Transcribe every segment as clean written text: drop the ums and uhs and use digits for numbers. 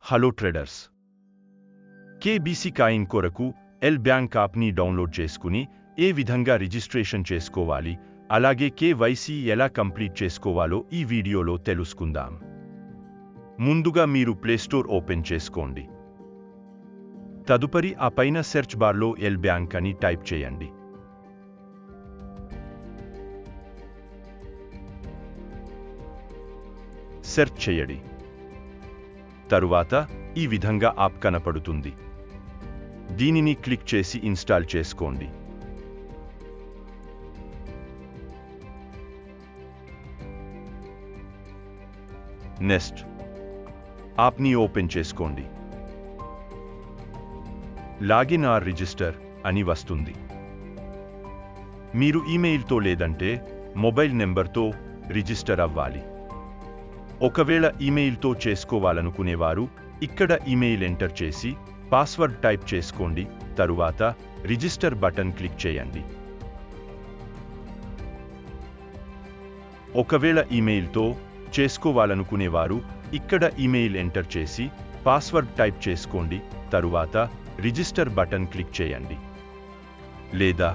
Hello traders, KBC coin కొరకు L bank యాప్ని download చేసుకుని ఏ విధంగా రిజిస్ట్రేషన్ చేసుకోవాలి, అలాగే కేవైసీ ఎలా కంప్లీట్ చేసుకోవాలో ఈ వీడియోలో తెలుసుకుందాం. ముందుగా మీరు ప్లేస్టోర్ ఓపెన్ చేసుకోండి. తదుపరి ఆ పైన సెర్చ్ బార్లో ఎల్ బ్యాంక్ అని టైప్ చేయండి. సెర్చ్ చేయండి. తరువాత ఈ విధంగా యాప్ కనపడుతుంది. దీనిని క్లిక్ చేసి ఇన్స్టాల్ చేసుకోండి. నెక్స్ట్ యాప్ని ఓపెన్ చేసుకోండి. లాగిన్ ఆర్ రిజిస్టర్ అని వస్తుంది. మీరు ఈమెయిల్తో లేదంటే మొబైల్ నెంబర్తో రిజిస్టర్ అవ్వాలి. ఒకవేళ ఈమెయిల్తో చేసుకోవాలనుకునేవారు ఇక్కడ ఈమెయిల్ ఎంటర్ చేసి పాస్వర్డ్ టైప్ చేసుకోండి. తరువాత రిజిస్టర్ బటన్ క్లిక్ చేయండి. ఒకవేళ ఈమెయిల్తో చేసుకోవాలనుకునేవారు ఇక్కడ ఈమెయిల్ ఎంటర్ చేసి పాస్వర్డ్ టైప్ చేసుకోండి. తరువాత రిజిస్టర్ బటన్ క్లిక్ చేయండి. లేదా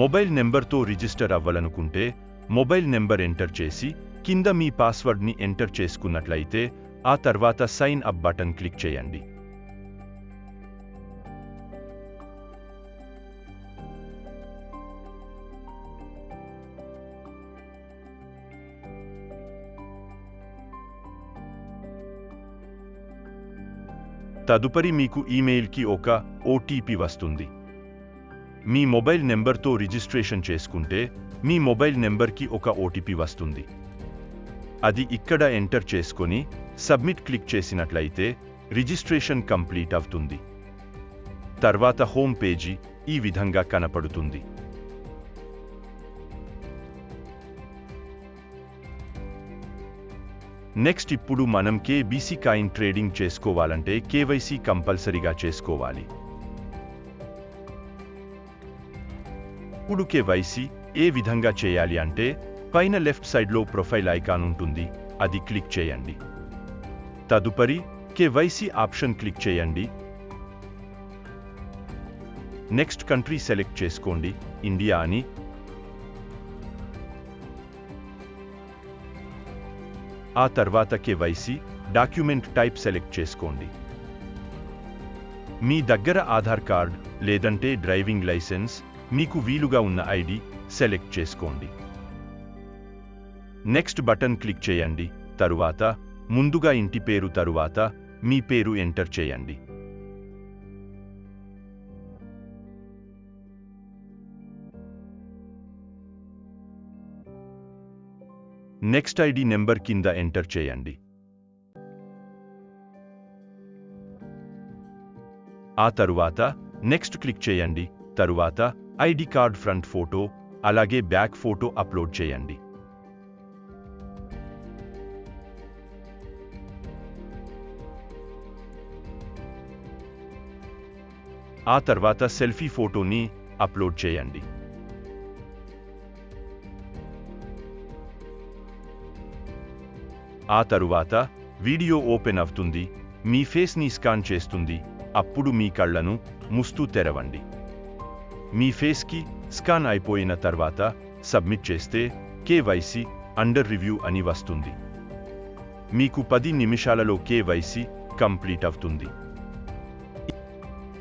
మొబైల్ నెంబర్తో రిజిస్టర్ అవ్వాలనుకుంటే మొబైల్ నెంబర్ ఎంటర్ చేసి కింద మీ పాస్వర్డ్ని ఎంటర్ చేసుకున్నట్లయితే ఆ తర్వాత సైన్ అప్ బటన్ క్లిక్ చేయండి. తదుపరి మీకు ఈమెయిల్కి ఒక ఓటీపీ వస్తుంది. మీ మొబైల్ నెంబర్తో రిజిస్ట్రేషన్ చేసుకుంటే మీ మొబైల్ నెంబర్కి ఒక ఓటీపీ వస్తుంది. అది ఇక్కడ ఎంటర్ చేసుకొని సబ్మిట్ క్లిక్ చేసినట్లయితే రిజిస్ట్రేషన్ కంప్లీట్ అవుతుంది. తర్వాత హోమ్ పేజీ ఈ విధంగా కనపడుతుంది. నెక్స్ట్ ఇప్పుడు మనం కేబీసీ కాయిన్ ట్రేడింగ్ చేసుకోవాలంటే కేవైసీ కంపల్సరీగా చేసుకోవాలి. ఇప్పుడు కేవైసీ ఏ విధంగా చేయాలి అంటే పైన లెఫ్ట్ సైడ్లో ప్రొఫైల్ ఐకాన్ ఉంటుంది, అది క్లిక్ చేయండి. తదుపరి కేవైసీ ఆప్షన్ క్లిక్ చేయండి. నెక్స్ట్ కంట్రీ సెలెక్ట్ చేసుకోండి, ఇండియా అని. ఆ తర్వాత కేవైసీ డాక్యుమెంట్ టైప్ సెలెక్ట్ చేసుకోండి. మీ దగ్గర ఆధార్ కార్డ్ లేదంటే డ్రైవింగ్ లైసెన్స్, మీకు వీలుగా ఉన్న ఐడి సెలెక్ట్ చేసుకోండి. నెక్స్ట్ బటన్ క్లిక్ చేయండి. తరువాత ముందుగా ఇంటి పేరు తరువాత మీ పేరు ఎంటర్ చేయండి. నెక్స్ట్ ఐడి నెంబర్ కింద ఎంటర్ చేయండి. ఆ తరువాత నెక్స్ట్ క్లిక్ చేయండి. తరువాత ఐడి కార్డ్ ఫ్రంట్ ఫోటో అలాగే బ్యాక్ ఫోటో అప్లోడ్ చేయండి. ఆ తర్వాత సెల్ఫీ ఫోటోని అప్లోడ్ చేయండి. ఆ తరువాత వీడియో ఓపెన్ అవుతుంది, మీ ఫేస్ని స్కాన్ చేస్తుంది. అప్పుడు మీ కళ్ళను మూస్తూ తెరవండి. మీ ఫేస్కి స్కాన్ అయిపోయిన తర్వాత సబ్మిట్ చేస్తే కేవైసీ అండర్ రివ్యూ అని వస్తుంది. మీకు 10 నిమిషాలలో కేవైసీ కంప్లీట్ అవుతుంది.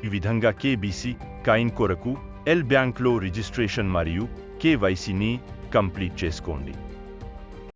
ఈ విధంగా కేబీసీ కాయిన్ కొరకు ఎల్ బ్యాంక్లో రిజిస్ట్రేషన్ మరియు కేవైసీని కంప్లీట్ చేసుకోండి.